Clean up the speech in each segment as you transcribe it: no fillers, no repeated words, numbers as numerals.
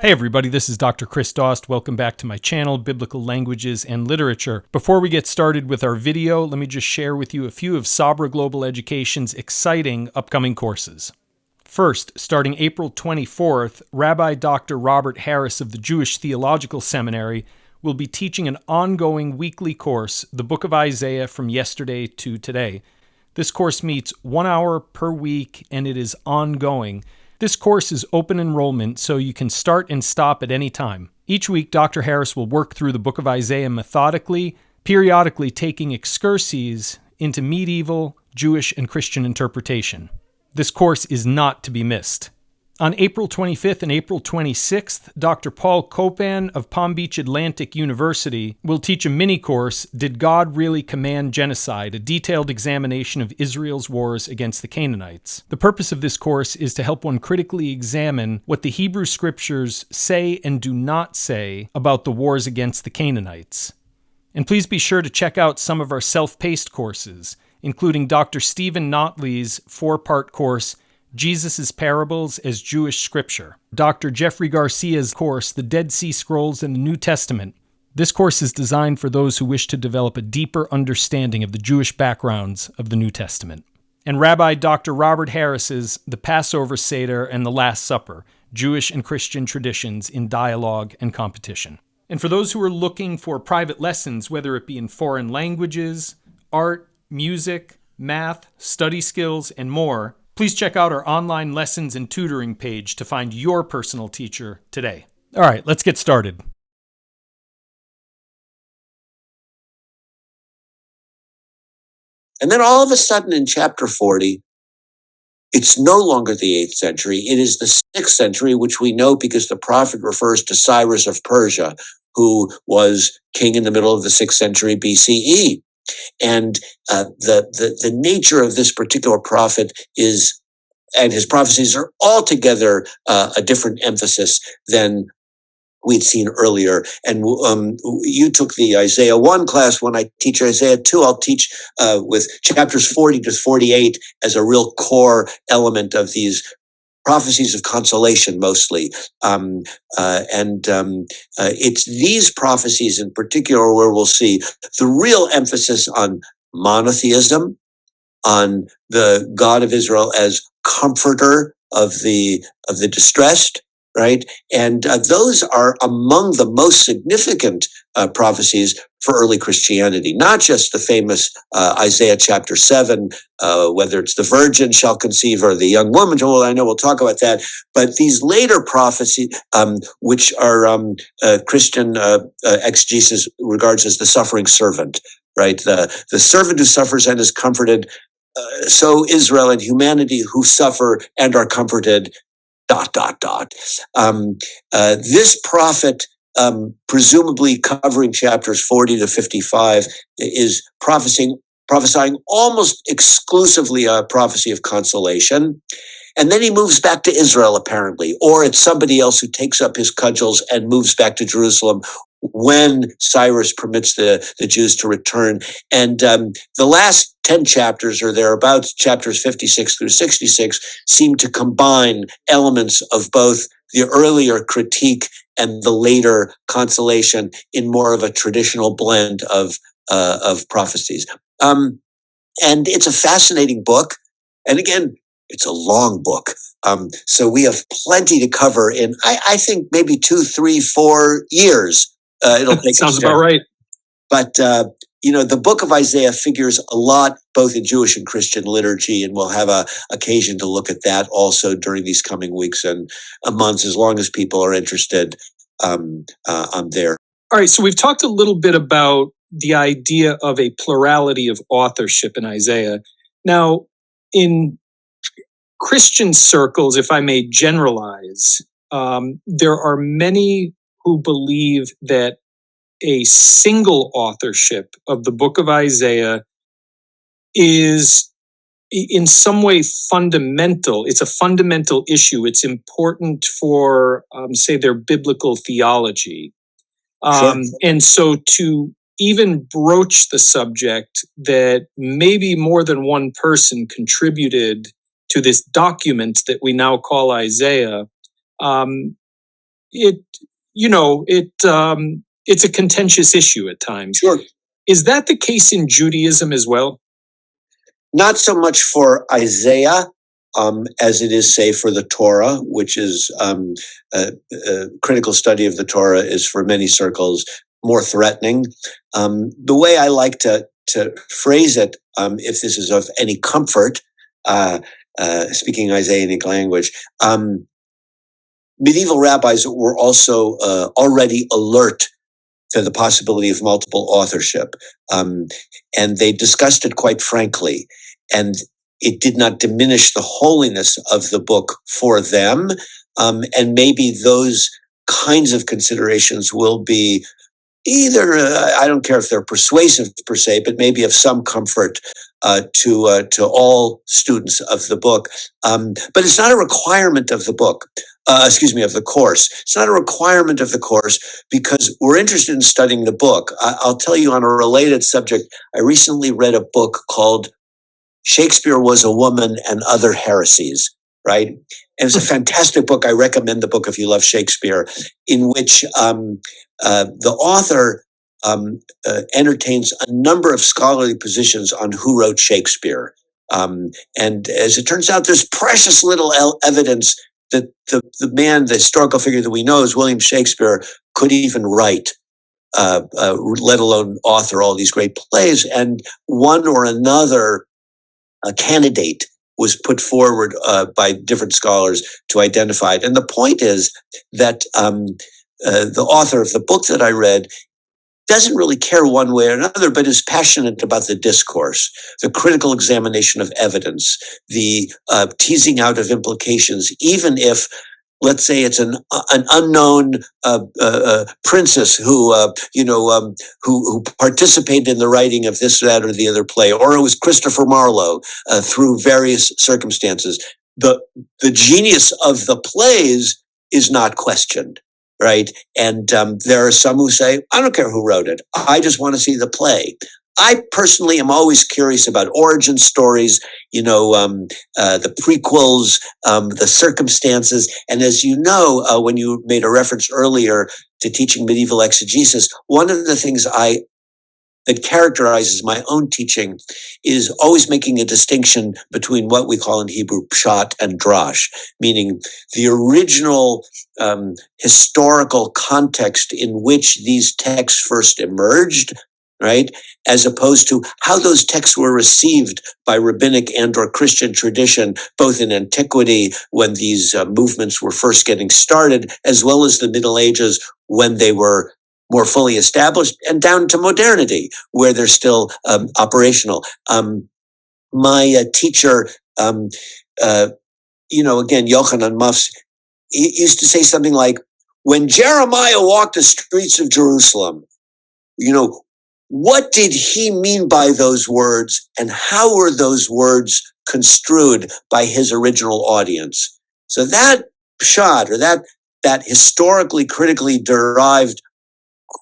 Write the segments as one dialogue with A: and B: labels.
A: Hey everybody, this is Dr. Chris Dost. Welcome back to my channel, Biblical Languages and Literature. Before we get started with our video, let me just share with you a few of Sabra Global Education's exciting upcoming courses. First, starting April 24th, Rabbi Dr. Robert Harris of the Jewish Theological Seminary will be teaching an ongoing weekly course, the Book of Isaiah from yesterday to today. This course meets 1 hour per week and it is ongoing. This course is open enrollment, so you can start and stop at any time. Each week, Dr. Harris will work through the book of Isaiah methodically, periodically taking excursions into medieval, Jewish, and Christian interpretation. This course is not to be missed. On April 25th and April 26th, Dr. Paul Copan of Palm Beach Atlantic University will teach a mini-course, Did God Really Command Genocide? A detailed examination of Israel's wars against the Canaanites. The purpose of this course is to help one critically examine what the Hebrew Scriptures say and do not say about the wars against the Canaanites. And please be sure to check out some of our self-paced courses, including Dr. Stephen Notley's 4-part course, Jesus' Parables as Jewish Scripture. Dr. Jeffrey Garcia's course, The Dead Sea Scrolls and the New Testament. This course is designed for those who wish to develop a deeper understanding of the Jewish backgrounds of the New Testament. And Rabbi Dr. Robert Harris's The Passover Seder and the Last Supper, Jewish and Christian Traditions in Dialogue and Competition. And for those who are looking for private lessons, whether it be in foreign languages, art, music, math, study skills, and more, please check out our online lessons and tutoring page to find your personal teacher today. All right, let's get started.
B: And then all of a sudden in chapter 40, it's no longer the 8th century. It is the 6th century, which we know because the prophet refers to Cyrus of Persia, who was king in the middle of the 6th century BCE. And the nature of this particular prophet is, and his prophecies are altogether a different emphasis than we'd seen earlier. And you took the Isaiah 1 class. When I teach Isaiah 2, I'll teach with chapters 40 to 48 as a real core element of these prophecies of consolation, mostly. It's these prophecies in particular where we'll see the real emphasis on monotheism, on the God of Israel as comforter of the distressed, right? And those are among the most significant prophecies for early Christianity, not just the famous Isaiah chapter 7, whether it's the virgin shall conceive or the young woman. Well, I know we'll talk about that, but these later prophecies, which are Christian exegesis regards as the suffering servant, right? The servant who suffers and is comforted. So Israel and humanity who suffer and are comforted, ... This prophet, presumably covering chapters 40 to 55, is prophesying almost exclusively a prophecy of consolation. And then he moves back to Israel, apparently, or it's somebody else who takes up his cudgels and moves back to Jerusalem when Cyrus permits the Jews to return. And the last 10 chapters or thereabouts, chapters 56 through 66, seem to combine elements of both the earlier critique and the later consolation in more of a traditional blend of prophecies. And it's a fascinating book. And again, it's a long book. So we have plenty to cover in, I think, maybe 2, 3, 4 years. It'll take
A: Sounds about right.
B: But, the book of Isaiah figures a lot, both in Jewish and Christian liturgy, and we'll have a occasion to look at that also during these coming weeks and months, as long as people are interested. I'm there.
A: All right, so we've talked a little bit about the idea of a plurality of authorship in Isaiah. Now, in Christian circles, if I may generalize, there are many who believe that a single authorship of the book of Isaiah is in some way fundamental. It's a fundamental issue. It's important for, say, their biblical theology.
B: Sure.
A: And so to even broach the subject that maybe more than one person contributed to this document that we now call Isaiah, it's a contentious issue at times.
B: Sure.
A: Is that the case in Judaism as well?
B: Not so much for Isaiah as it is, say, for the Torah, which is a critical study of the Torah is for many circles more threatening. The way I like to phrase it, if this is of any comfort, speaking Isaianic language, medieval rabbis were also already alert to the possibility of multiple authorship. And they discussed it quite frankly. And it did not diminish the holiness of the book for them. And maybe those kinds of considerations will be either, I don't care if they're persuasive per se, but maybe of some comfort to all students of the book. But it's not a requirement of the book. Of the course. It's not a requirement of the course because we're interested in studying the book. I'll tell you on a related subject, I recently read a book called Shakespeare Was a Woman and Other Heresies, right? And it's a fantastic book. I recommend the book if you love Shakespeare, in which the author entertains a number of scholarly positions on who wrote Shakespeare. And as it turns out, there's precious little evidence that the man, the historical figure that we know is William Shakespeare, could even write, let alone author all these great plays. And one or another candidate was put forward by different scholars to identify it. And the point is that the author of the book that I read doesn't really care one way or another, but is passionate about the discourse, the critical examination of evidence, the teasing out of implications, even if, let's say, it's an unknown princess who participated in the writing of this, that, or the other play, or it was Christopher Marlowe through various circumstances. The genius of the plays is not questioned. Right. And there are some who say, I don't care who wrote it. I just want to see the play. I personally am always curious about origin stories, the prequels, the circumstances. And as you know, when you made a reference earlier to teaching medieval exegesis, one of the things that characterizes my own teaching is always making a distinction between what we call in Hebrew pshat and drash, meaning the original historical context in which these texts first emerged, right? As opposed to how those texts were received by rabbinic and or Christian tradition, both in antiquity when these movements were first getting started, as well as the Middle Ages when they were more fully established, and down to modernity, where they're still operational. My teacher, again, Yochanan Mufs, he used to say something like, when Jeremiah walked the streets of Jerusalem, what did he mean by those words, and how were those words construed by his original audience? So that pshat, or that historically, critically derived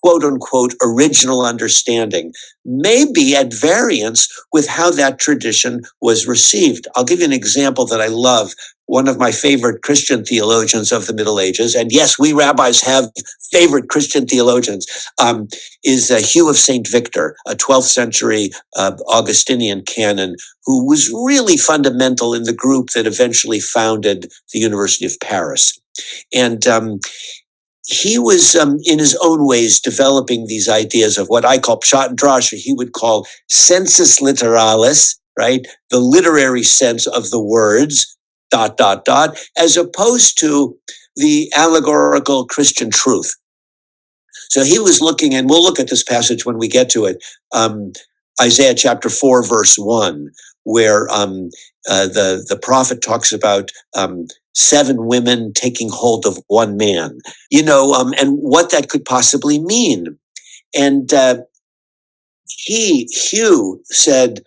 B: quote unquote original understanding may be at variance with how that tradition was received. I'll give you an example that I love. One of my favorite Christian theologians of the Middle Ages, and yes, we rabbis have favorite Christian theologians, is Hugh of St. Victor, a 12th century Augustinian canon, who was really fundamental in the group that eventually founded the University of Paris. And he was, in his own ways, developing these ideas of what I call pshat and drash, or he would call sensus literalis, right? The literary sense of the words, ... as opposed to the allegorical Christian truth. So he was looking, and we'll look at this passage when we get to it, Isaiah chapter 4, verse 1, where the prophet talks about 7 women taking hold of one man, and what that could possibly mean. And Hugh said,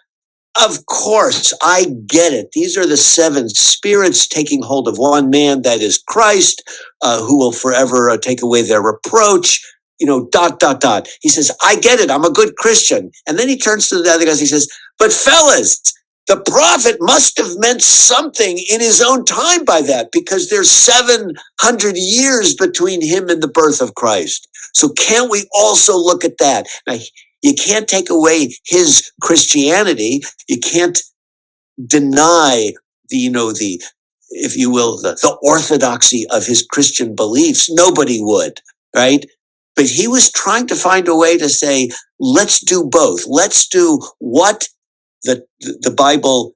B: of course, I get it. These are the 7 spirits taking hold of one man, that is Christ, who will forever take away their reproach, ... He says, I get it. I'm a good Christian. And then he turns to the other guys. He says, but fellas, The prophet must have meant something in his own time by that, because there's 700 years between him and the birth of Christ. So can't we also look at that? Now, you can't take away his Christianity. You can't deny if you will, the orthodoxy of his Christian beliefs. Nobody would, right? But he was trying to find a way to say, let's do both. Let's do what the Bible,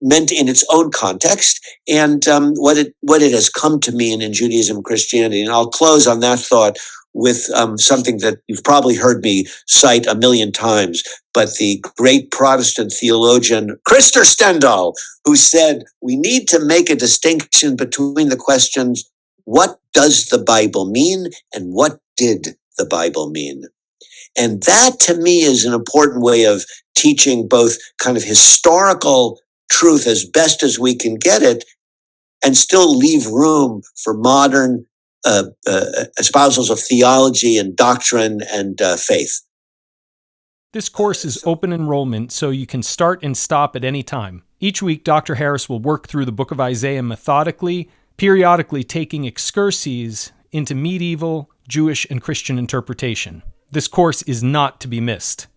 B: meant in its own context, and what it has come to mean in Judaism and Christianity. And I'll close on that thought with something that you've probably heard me cite a million times, but the great Protestant theologian Christer Stendahl, who said, we need to make a distinction between the questions, what does the Bible mean, and what did the Bible mean? And that, to me, is an important way of teaching both kind of historical truth as best as we can get it, and still leave room for modern espousals of theology and doctrine and faith.
A: This course is open enrollment, so you can start and stop at any time. Each week, Dr. Harris will work through the book of Isaiah methodically, periodically taking excurses into medieval, Jewish, and Christian interpretation. This course is not to be missed.